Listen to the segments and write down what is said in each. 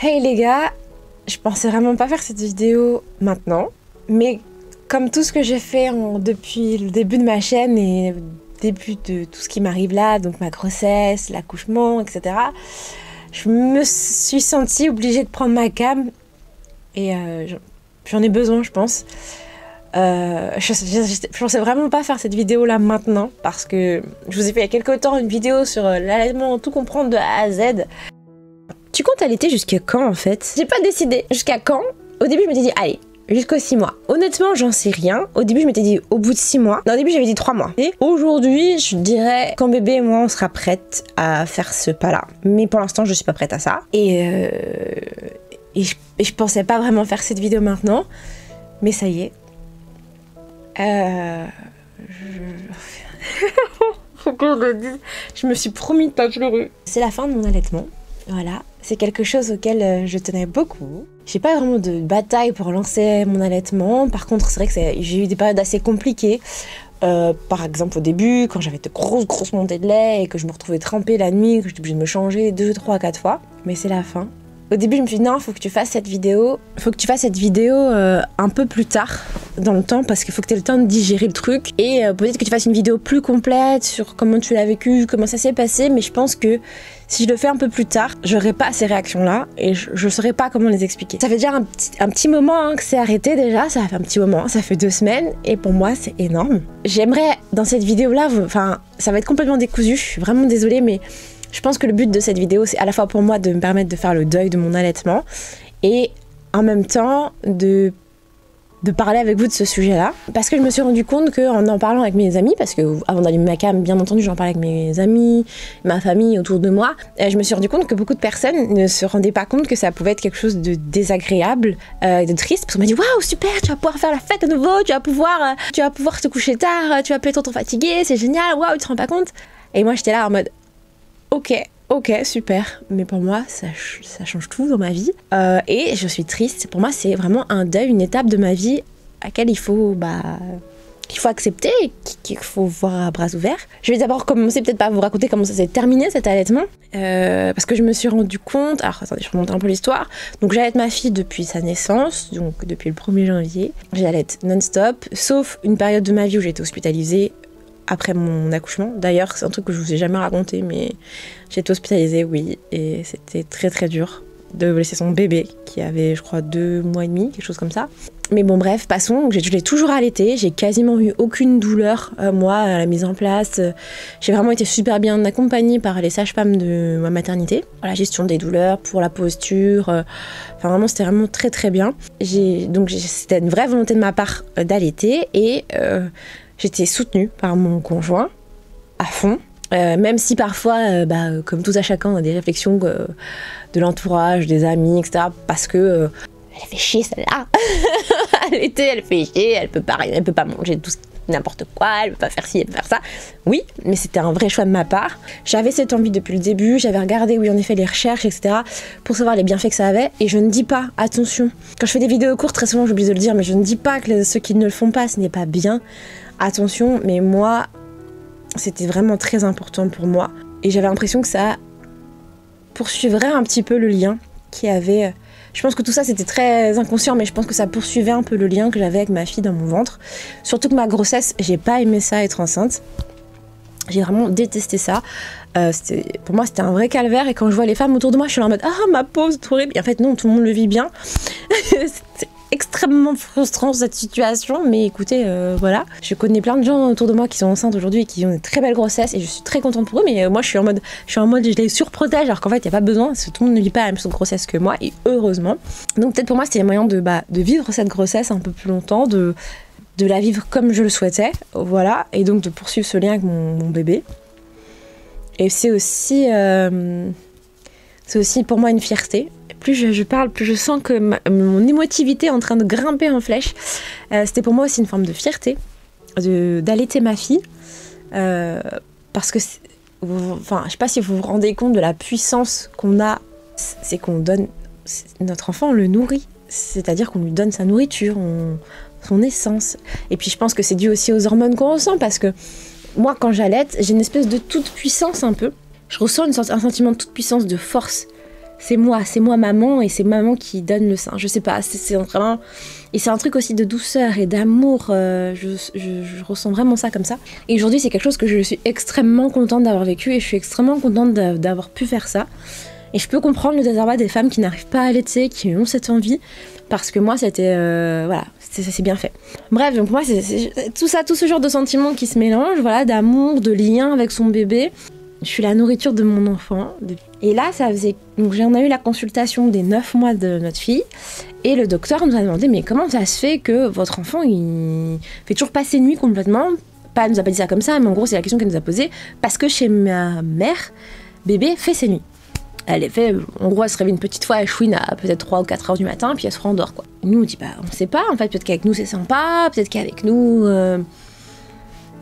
Hey les gars, je pensais vraiment pas faire cette vidéo maintenant, mais comme tout ce que j'ai fait depuis le début de ma chaîne et le début de tout ce qui m'arrive là, donc ma grossesse, l'accouchement, etc., je me suis sentie obligée de prendre ma cam et j'en ai besoin, je pense. Je pensais vraiment pas faire cette vidéo là maintenant parce que je vous ai fait il y a quelques temps une vidéo sur l'allaitement, tout comprendre de A à Z. Tu comptes allaiter jusqu'à quand en fait? J'ai pas décidé jusqu'à quand. Au début je m'étais dit allez, jusqu'aux 6 mois. Honnêtement j'en sais rien. Au début je m'étais dit au bout de 6 mois. Non, au début j'avais dit 3 mois. Et aujourd'hui je dirais quand bébé et moi on sera prête à faire ce pas là. Mais pour l'instant je suis pas prête à ça. Et je pensais pas vraiment faire cette vidéo maintenant. Mais ça y est. Faut que je le dise. Je me suis promis de pas pleurer. C'est la fin de mon allaitement. Voilà, c'est quelque chose auquel je tenais beaucoup. J'ai pas vraiment de bataille pour lancer mon allaitement. Par contre, c'est vrai que j'ai eu des périodes assez compliquées. Par exemple, au début, quand j'avais de grosses montées de lait et que je me retrouvais trempée la nuit, que j'étais obligée de me changer 2, 3, 4 fois. Mais c'est la fin. Au début, je me suis dit non, faut que tu fasses cette vidéo. Faut que tu fasses cette vidéo un peu plus tard dans le temps parce qu'il faut que tu aies le temps de digérer le truc. Et peut-être que tu fasses une vidéo plus complète sur comment tu l'as vécu, comment ça s'est passé. Mais je pense que si je le fais un peu plus tard, j'aurai pas ces réactions-là et je saurais pas comment les expliquer. Ça fait déjà un petit moment hein, que c'est arrêté déjà. Ça fait un petit moment, ça fait 2 semaines. Et pour moi, c'est énorme. J'aimerais, dans cette vidéo-là, enfin, ça va être complètement décousu. Je suis vraiment désolée, mais je pense que le but de cette vidéo, c'est à la fois pour moi de me permettre de faire le deuil de mon allaitement et en même temps de parler avec vous de ce sujet-là. Parce que je me suis rendu compte qu'en parlant avec mes amis, parce que avant d'allumer ma cam, bien entendu, j'en parlais avec mes amis, ma famille autour de moi, je me suis rendu compte que beaucoup de personnes ne se rendaient pas compte que ça pouvait être quelque chose de désagréable, de triste. Parce qu'on m'a dit waouh, super, tu vas pouvoir faire la fête à nouveau, tu vas pouvoir te coucher tard, tu vas appeler tonton fatigué, c'est génial, waouh, tu te rends pas compte? Et moi j'étais là en mode Ok, super. Mais pour moi, ça change tout dans ma vie. Et je suis triste. Pour moi, c'est vraiment un deuil, une étape de ma vie à laquelle il faut accepter et qu'il faut voir à bras ouverts. Je vais d'abord commencer peut-être par vous raconter comment ça s'est terminé cet allaitement. Parce que je me suis rendu compte... Alors, attendez, je remonte un peu l'histoire. Donc, j'allaite ma fille depuis sa naissance, donc depuis le 1er janvier. J'allaite non-stop, sauf une période de ma vie où j'ai été hospitalisée après mon accouchement. D'ailleurs, c'est un truc que je vous ai jamais raconté, mais j'ai été hospitalisée, oui, et c'était très très dur de laisser son bébé, qui avait, je crois, 2 mois et demi, quelque chose comme ça. Mais bon, bref, passons. Je l'ai toujours allaité, j'ai quasiment eu aucune douleur, moi, à la mise en place. J'ai vraiment été super bien accompagnée par les sages-femmes de ma maternité, pour la gestion des douleurs, pour la posture. Enfin, vraiment, c'était vraiment très très bien. C'était une vraie volonté de ma part d'allaiter, et j'étais soutenue par mon conjoint à fond, même si parfois, comme tout à chacun, on a des réflexions de l'entourage, des amis, etc. Parce que elle fait chier celle-là. Elle fait chier, elle peut pas manger tout n'importe quoi, elle peut pas faire ci, elle peut faire ça. Oui, mais c'était un vrai choix de ma part. J'avais cette envie depuis le début, j'avais regardé, oui, en effet, les recherches, etc. pour savoir les bienfaits que ça avait. Et je ne dis pas, attention, quand je fais des vidéos courtes, très souvent j'oublie de le dire, mais je ne dis pas que ceux qui ne le font pas, ce n'est pas bien. Attention, mais moi, c'était vraiment très important pour moi. Et j'avais l'impression que ça poursuivrait un petit peu le lien qu'il y avait. Je pense que tout ça, c'était très inconscient, mais je pense que ça poursuivait un peu le lien que j'avais avec ma fille dans mon ventre. Surtout que ma grossesse, j'ai pas aimé ça, être enceinte. J'ai vraiment détesté ça. Pour moi, c'était un vrai calvaire. Et quand je vois les femmes autour de moi, je suis là en mode « Ah, ma peau, c'est horrible !» Et en fait, non, tout le monde le vit bien. C'est extrêmement frustrant cette situation, mais écoutez, voilà. Je connais plein de gens autour de moi qui sont enceintes aujourd'hui et qui ont une très belle grossesse et je suis très contente pour eux, mais moi je suis en mode je les surprotège alors qu'en fait il n'y a pas besoin, parce que tout le monde ne vit pas la même chose de grossesse que moi, et heureusement. Donc peut-être pour moi c'était un moyen de vivre cette grossesse un peu plus longtemps, de la vivre comme je le souhaitais, voilà, et donc de poursuivre ce lien avec mon bébé. Et c'est aussi pour moi une fierté. Plus je parle, plus je sens que mon émotivité est en train de grimper en flèche. C'était pour moi aussi une forme de fierté d'allaiter ma fille. Parce que, je sais pas si vous vous rendez compte de la puissance qu'on a. C'est qu'on donne... Notre enfant, on le nourrit. C'est-à-dire qu'on lui donne sa nourriture, son essence. Et puis je pense que c'est dû aussi aux hormones qu'on ressent. Parce que moi, quand j'allaite, j'ai une espèce de toute puissance un peu. Je ressens un sentiment de toute puissance, de force. c'est moi maman, et c'est maman qui donne le sein. Je sais pas, c'est vraiment... Et c'est un truc aussi de douceur et d'amour, je ressens vraiment ça comme ça. Et aujourd'hui, c'est quelque chose que je suis extrêmement contente d'avoir vécu, et je suis extrêmement contente d'avoir pu faire ça. Et je peux comprendre le désarroi des femmes qui n'arrivent pas à allaiter, qui ont cette envie, parce que moi, c'était... voilà, c'est bien fait. Bref, donc moi, c'est tout ça, tout ce genre de sentiments qui se mélangent, voilà, d'amour, de lien avec son bébé. Je suis la nourriture de mon enfant. Et là, ça faisait... Donc on a eu la consultation des 9 mois de notre fille, et le docteur nous a demandé, mais comment ça se fait que votre enfant, il fait toujours pas ses nuits complètement? Pas, elle nous a pas dit ça comme ça, mais en gros, c'est la question qu'elle nous a posée, parce que chez ma mère, bébé fait ses nuits. Elle fait, en gros, elle se réveille une petite fois, elle chouine à peut-être 3 ou 4 heures du matin, puis elle se rendort, quoi. Et nous, on dit, bah, on sait pas, en fait, peut-être qu'avec nous, c'est sympa, peut-être qu'avec nous,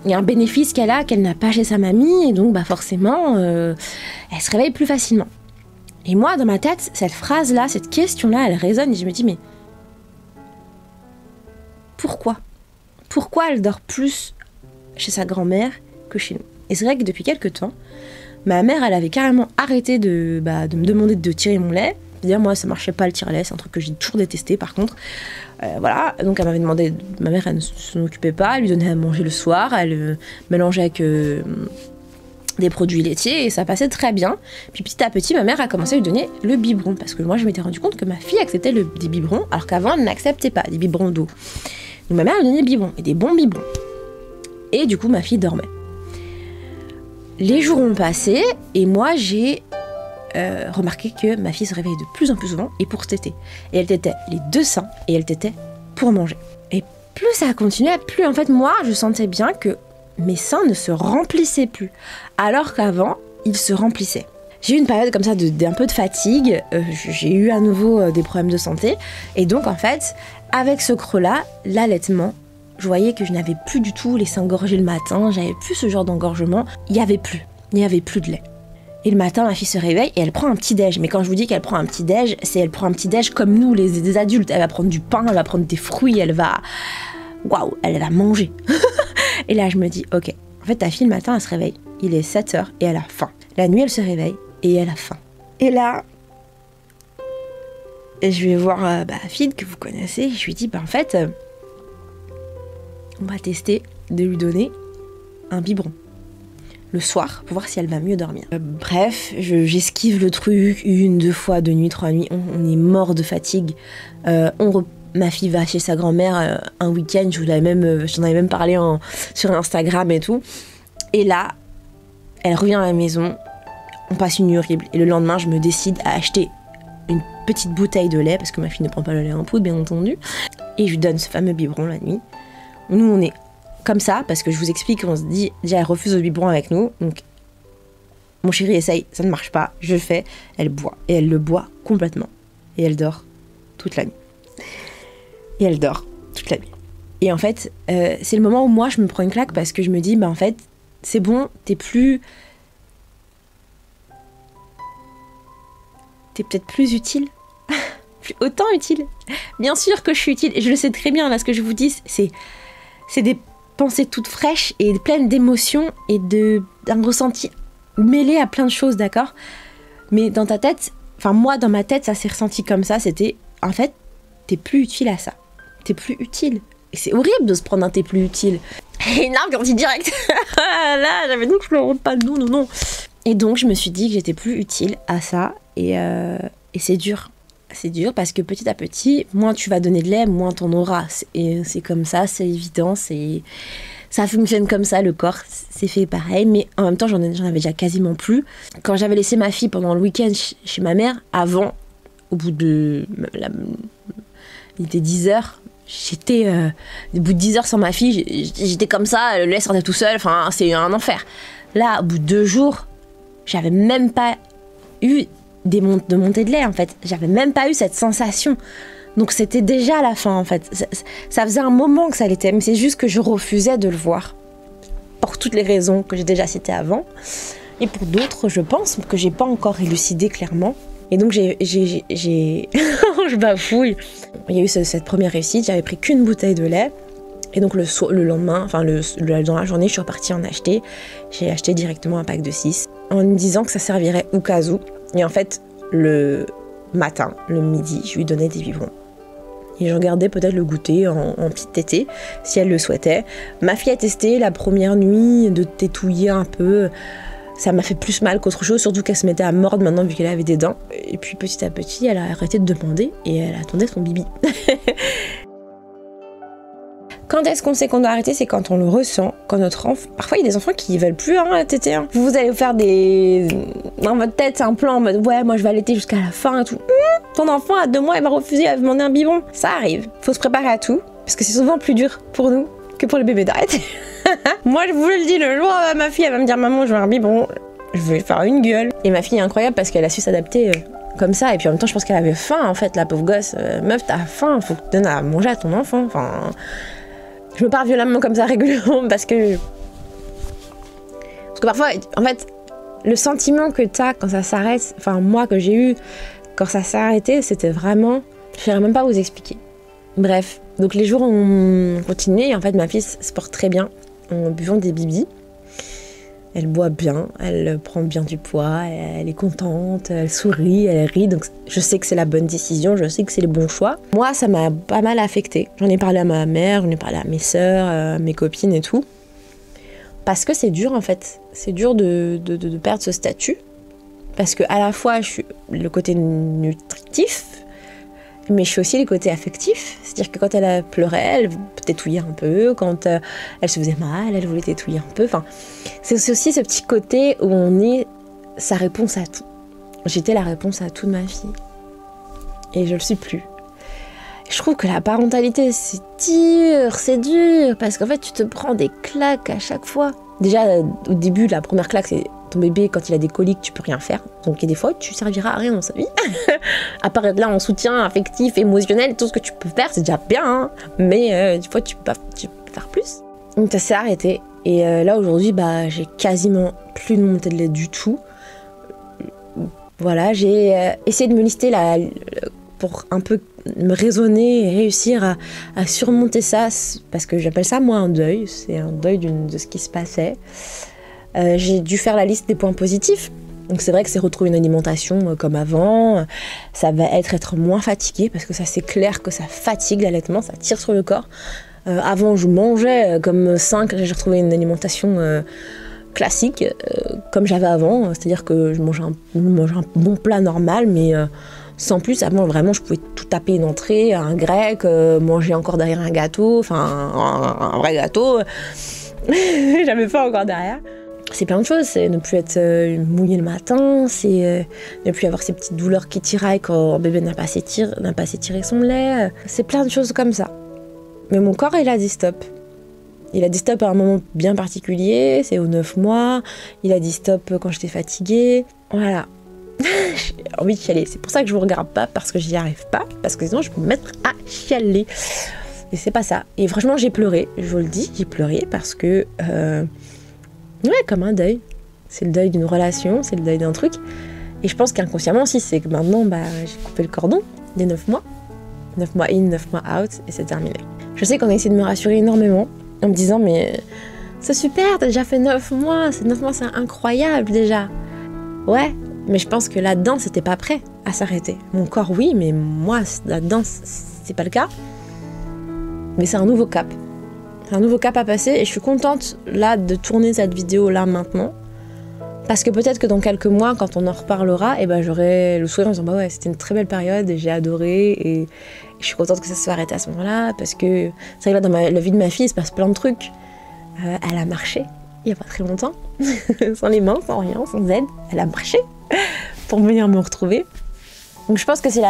il y a un bénéfice qu'elle a, qu'elle n'a pas chez sa mamie, et donc, bah, forcément, elle se réveille plus facilement. Et moi, dans ma tête, cette phrase-là, cette question-là, elle résonne, et je me dis, mais pourquoi elle dort plus chez sa grand-mère que chez nous? Et c'est vrai que depuis quelques temps, ma mère, elle avait carrément arrêté de me demander de tirer mon lait. C'est-à-dire, moi, ça marchait pas le tire-lait, c'est un truc que j'ai toujours détesté, par contre. Voilà, donc elle m'avait demandé... Ma mère, elle ne s'en occupait pas, elle lui donnait à manger le soir, elle mélangeait avec des produits laitiers, et ça passait très bien. Puis petit à petit, ma mère a commencé à lui donner le biberon, parce que moi, je m'étais rendu compte que ma fille acceptait des biberons, alors qu'avant, elle n'acceptait pas des biberons d'eau. Donc ma mère lui donnait des biberons, et des bons biberons. Et du coup, ma fille dormait. Les jours ont passé, et moi j'ai remarqué que ma fille se réveillait de plus en plus souvent, et pour téter. Et elle tétait les deux seins, et elle tétait pour manger. Et plus ça a continué, plus en fait moi je sentais bien que mes seins ne se remplissaient plus, alors qu'avant ils se remplissaient. J'ai eu une période comme ça d'un peu de fatigue, j'ai eu à nouveau des problèmes de santé, et donc en fait, avec ce creux-là, l'allaitement, je voyais que je n'avais plus du tout les seins gorgés le matin, j'avais plus ce genre d'engorgement, il n'y avait plus de lait. Et le matin, ma fille se réveille et elle prend un petit déj. Mais quand je vous dis qu'elle prend un petit déj, c'est elle prend un petit déj comme nous, des adultes. Elle va prendre du pain, elle va prendre des fruits, elle va manger. Et là, je me dis, ok, en fait, ta fille, le matin, elle se réveille, il est 7h et elle a faim. La nuit, elle se réveille et elle a faim. Et là, je vais voir Fid, que vous connaissez, je lui dis, en fait... on va tester de lui donner un biberon le soir pour voir si elle va mieux dormir. Bref, j'esquive le truc 1, 2 fois, 2 nuits, 3 nuits, on est mort de fatigue. Ma fille va chez sa grand-mère un week-end, j'en avais même parlé sur Instagram et tout. Et là, elle revient à la maison, on passe une nuit horrible. Et le lendemain, je me décide à acheter une petite bouteille de lait, parce que ma fille ne prend pas le lait en poudre, bien entendu. Et je lui donne ce fameux biberon la nuit. Nous, on est comme ça, parce que je vous explique, on se dit, déjà, elle refuse le biberon avec nous, donc mon chéri essaye, ça ne marche pas, je le fais, elle boit, et elle le boit complètement, et elle dort toute la nuit. Et en fait, c'est le moment où moi, je me prends une claque, parce que je me dis, en fait, c'est bon, t'es peut-être plus utile, autant utile. Bien sûr que je suis utile, et je le sais très bien, là, ce que je vous dis, c'est des pensées toutes fraîches et pleines d'émotions et d'un ressenti mêlé à plein de choses, d'accord? Mais dans ta tête, moi dans ma tête, ça s'est ressenti comme ça, c'était, en fait, t'es plus utile à ça. T'es plus utile. Et c'est horrible de se prendre un t'es plus utile. Et non, quand dit direct, là, j'avais dit que je ne rentre pas, non. Et donc, je me suis dit que j'étais plus utile à ça, et c'est dur. C'est dur parce que petit à petit, moins tu vas donner de lait, moins t'en auras. Et c'est comme ça, c'est évident, ça fonctionne comme ça, le corps, c'est fait pareil. Mais en même temps, j'en avais déjà quasiment plus. Quand j'avais laissé ma fille pendant le week-end chez ma mère, avant, au bout de... il était 10h, au bout de 10 heures sans ma fille, j'étais comme ça, le lait sortait tout seul, c'est un enfer. Là, au bout de 2 jours, j'avais même pas eu de montée de lait, en fait. J'avais même pas eu cette sensation. Donc c'était déjà à la fin, en fait. Ça faisait un moment que ça l'était, mais c'est juste que je refusais de le voir. Pour toutes les raisons que j'ai déjà citées avant. Et pour d'autres, je pense, que j'ai pas encore élucidé clairement. Et donc je bafouille. Il y a eu cette première réussite, j'avais pris qu'une bouteille de lait. Et donc le lendemain, dans la journée, je suis repartie en acheter. J'ai acheté directement un pack de 6, en me disant que ça servirait au cas où. Et en fait, le matin, le midi, je lui donnais des biberons. Et je regardais peut-être le goûter en petite tétée, si elle le souhaitait. Ma fille a testé la première nuit de tétouiller un peu. Ça m'a fait plus mal qu'autre chose, surtout qu'elle se mettait à mordre maintenant vu qu'elle avait des dents. Et puis petit à petit, elle a arrêté de demander et elle attendait son bibi. Quand est-ce qu'on sait qu'on doit arrêter? C'est quand on le ressent, quand notre enfant... Parfois, il y a des enfants qui veulent plus téter. Hein. Vous allez faire des... Dans votre tête, c'est un plan en mode « Ouais, moi je vais allaiter jusqu'à la fin et tout. » Ton enfant, à 2 mois, il va refuser à demander un biberon. Ça arrive. Faut se préparer à tout, parce que c'est souvent plus dur pour nous que pour le bébé d'arrêter. Moi, je vous le dis, le jour où ma fille, elle va me dire « Maman, je veux un biberon », je vais faire une gueule. Et ma fille est incroyable parce qu'elle a su s'adapter comme ça. Et puis en même temps, je pense qu'elle avait faim, en fait, la pauvre gosse. Meuf, t'as faim, faut que tu donnes à manger à ton enfant. Enfin... Je me parle violemment comme ça régulièrement parce que parfois, en fait, le sentiment que t'as quand ça s'arrête, enfin moi que j'ai eu quand ça s'est arrêté, c'était vraiment, je ne saurais même pas vous expliquer. Bref, donc les jours ont continué et en fait ma fille se porte très bien en buvant des bibis. Elle boit bien, elle prend bien du poids, elle est contente, elle sourit, elle rit, donc je sais que c'est la bonne décision, je sais que c'est le bon choix. Moi, ça m'a pas mal affectée. J'en ai parlé à ma mère, j'en ai parlé à mes sœurs, à mes copines et tout. Parce que c'est dur en fait, c'est dur de perdre ce statut. Parce que à la fois, je suis le côté nutritif, mais je suis aussi le côté affectif. C'est-à-dire que quand elle pleurait, elle tétouillait un peu. Quand elle se faisait mal, elle voulait tétouiller un peu. Enfin, c'est aussi ce petit côté où on est sa réponse à tout. J'étais la réponse à tout de ma fille. Et je le suis plus. Je trouve que la parentalité, c'est dur. Parce qu'en fait, tu te prends des claques à chaque fois. Déjà, au début, la première claque, c'est ton bébé, quand il a des coliques, tu peux rien faire. Donc, il y a des fois, tu serviras à rien dans sa vie. À part être là en soutien affectif, émotionnel, tout ce que tu peux faire, c'est déjà bien. Hein. Mais des fois, tu peux faire plus. Donc, ça s'est arrêté. Et là, aujourd'hui, bah, j'ai quasiment plus de montée de lait du tout. Voilà, j'ai essayé de me lister là, pour un peu me raisonner et réussir à surmonter ça. Parce que j'appelle ça, moi, un deuil. C'est un deuil de ce qui se passait. J'ai dû faire la liste des points positifs. Donc c'est vrai que c'est retrouver une alimentation comme avant, ça va être moins fatigué parce que ça c'est clair que ça fatigue l'allaitement, ça tire sur le corps. Avant je mangeais comme 5, j'ai retrouvé une alimentation classique comme j'avais avant, c'est-à-dire que je mangeais un bon plat normal mais sans plus. Avant vraiment je pouvais tout taper une entrée, un grec, manger encore derrière un gâteau, enfin un vrai gâteau, j'avais pas encore derrière. C'est plein de choses, c'est ne plus être mouillé le matin, c'est ne plus avoir ces petites douleurs qui tiraillent quand bébé n'a pas assez tiré son lait. C'est plein de choses comme ça. Mais mon corps, il a dit stop. Il a dit stop à un moment bien particulier, c'est aux 9 mois. Il a dit stop quand j'étais fatiguée. Voilà. J'ai envie de chialer. C'est pour ça que je vous regarde pas, parce que j'y arrive pas. Parce que sinon, je peux me mettre à chialer. Et c'est pas ça. Et franchement, j'ai pleuré. Je vous le dis, j'ai pleuré parce que... ouais, comme un deuil. C'est le deuil d'une relation, c'est le deuil d'un truc. Et je pense qu'inconsciemment aussi, c'est que maintenant, bah, j'ai coupé le cordon des 9 mois. 9 mois in, 9 mois out, et c'est terminé. Je sais qu'on a essayé de me rassurer énormément, en me disant, mais c'est super, t'as déjà fait 9 mois, 9 mois c'est incroyable déjà. Ouais, mais je pense que là-dedans, c'était pas prêt à s'arrêter. Mon corps, oui, mais moi, là-dedans, c'est pas le cas. Mais c'est un nouveau cap. C'est un nouveau cap à passer et je suis contente là de tourner cette vidéo là maintenant parce que peut-être que dans quelques mois quand on en reparlera et ben j'aurai le sourire en disant bah ouais c'était une très belle période et j'ai adoré et je suis contente que ça se soit arrêté à ce moment-là parce que c'est vrai que là dans la vie de ma fille il se passe plein de trucs. Elle a marché il y a pas très longtemps sans les mains, sans rien, sans aide, elle a marché pour venir me retrouver. Donc je pense que c'est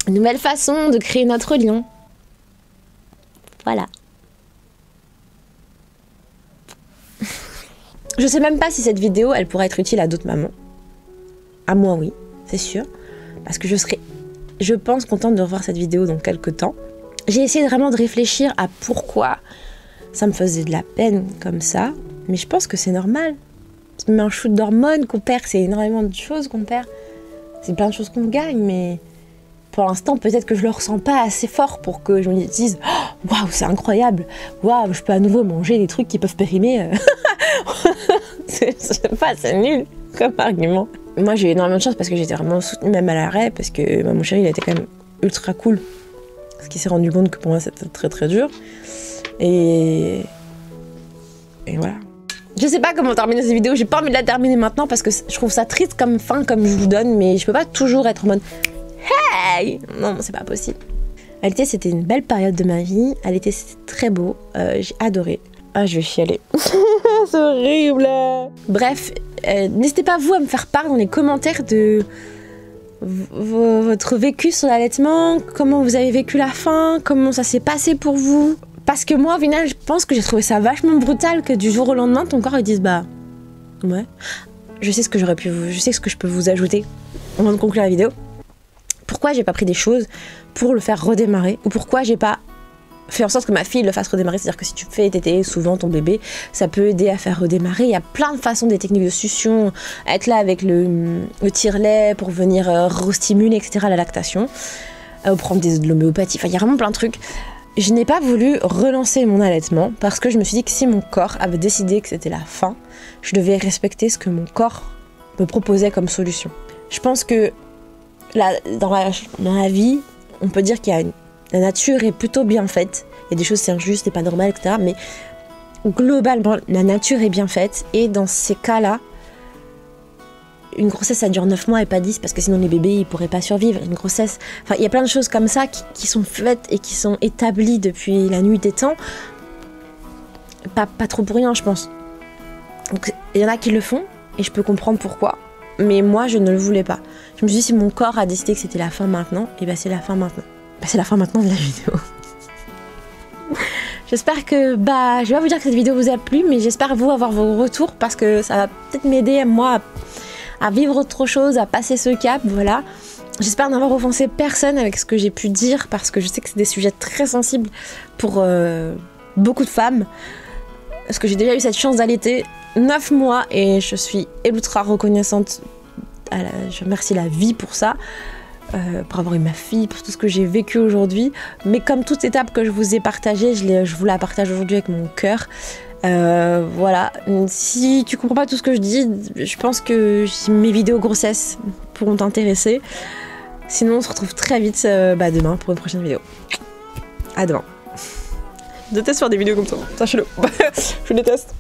une nouvelle façon de créer notre lien. Voilà. Je sais même pas si cette vidéo, elle pourrait être utile à d'autres mamans. À moi, oui, c'est sûr. Parce que je serais, je pense, contente de revoir cette vidéo dans quelques temps. J'ai essayé vraiment de réfléchir à pourquoi ça me faisait de la peine comme ça. Mais je pense que c'est normal. C'est même un shoot d'hormones qu'on perd. C'est énormément de choses qu'on perd. C'est plein de choses qu'on gagne, mais... Pour l'instant, peut-être que je le ressens pas assez fort pour que je me dise « Waouh, c'est incroyable! Waouh, je peux à nouveau manger des trucs qui peuvent périmer. » Je sais pas, c'est nul comme argument. Moi j'ai eu énormément de chance parce que j'étais vraiment soutenue même à l'arrêt parce que mon chéri il était quand même ultra cool. Parce qu'il s'est rendu compte que pour moi c'était très très dur. Et voilà. Je sais pas comment terminer cette vidéo, j'ai pas envie de la terminer maintenant parce que je trouve ça triste comme fin, comme je vous donne, mais je peux pas toujours être en mode hey! Non, c'est pas possible. À l'été, c'était une belle période de ma vie. À l'été, c'était très beau. J'ai adoré. Ah, je vais chialer. C'est horrible. Bref, n'hésitez pas vous à me faire part dans les commentaires de votre vécu sur l'allaitement, comment vous avez vécu la fin, comment ça s'est passé pour vous. Parce que moi, au final, je pense que j'ai trouvé ça vachement brutal que du jour au lendemain, ton corps il dise bah ouais. Je sais ce que je peux vous ajouter avant de conclure la vidéo. Pourquoi j'ai pas pris des choses pour le faire redémarrer, ou pourquoi j'ai pas fait en sorte que ma fille le fasse redémarrer. C'est-à-dire que si tu fais téter souvent ton bébé, ça peut aider à faire redémarrer. Il y a plein de façons, des techniques de succion, être là avec le tire-lait pour venir restimuler, etc. la lactation, prendre de l'homéopathie, enfin il y a vraiment plein de trucs. Je n'ai pas voulu relancer mon allaitement parce que je me suis dit que si mon corps avait décidé que c'était la fin, je devais respecter ce que mon corps me proposait comme solution. Je pense que dans la vie, on peut dire qu'il y a la nature est plutôt bien faite. Il y a des choses c'est injuste et pas normal, etc. Mais globalement, la nature est bien faite. Et dans ces cas-là, une grossesse ça dure 9 mois et pas 10 parce que sinon les bébés ils pourraient pas survivre. Une grossesse, enfin il y a plein de choses comme ça qui sont faites et qui sont établies depuis la nuit des temps. Pas trop pour rien je pense. Donc il y en a qui le font et je peux comprendre pourquoi. Mais moi je ne le voulais pas. Je me suis dit si mon corps a décidé que c'était la fin maintenant, et ben c'est la fin maintenant. Ben, c'est la fin maintenant de la vidéo. J'espère que, je vais pas vous dire que cette vidéo vous a plu, mais j'espère vous avoir vos retours parce que ça va peut-être m'aider moi à vivre autre chose, à passer ce cap, voilà. J'espère n'avoir offensé personne avec ce que j'ai pu dire parce que je sais que c'est des sujets très sensibles pour beaucoup de femmes. Parce que j'ai déjà eu cette chance d'allaiter 9 mois et je suis ultra reconnaissante. Je remercie la vie pour ça. Pour avoir eu ma fille, pour tout ce que j'ai vécu aujourd'hui. Mais comme toute étape que je vous ai partagée, je vous la partage aujourd'hui avec mon cœur. Voilà. Si tu comprends pas tout ce que je dis, je pense que mes vidéos grossesse pourront t'intéresser. Sinon, on se retrouve très vite demain pour une prochaine vidéo. À demain. Je déteste faire des vidéos comme ça. Sachez-le. Je déteste.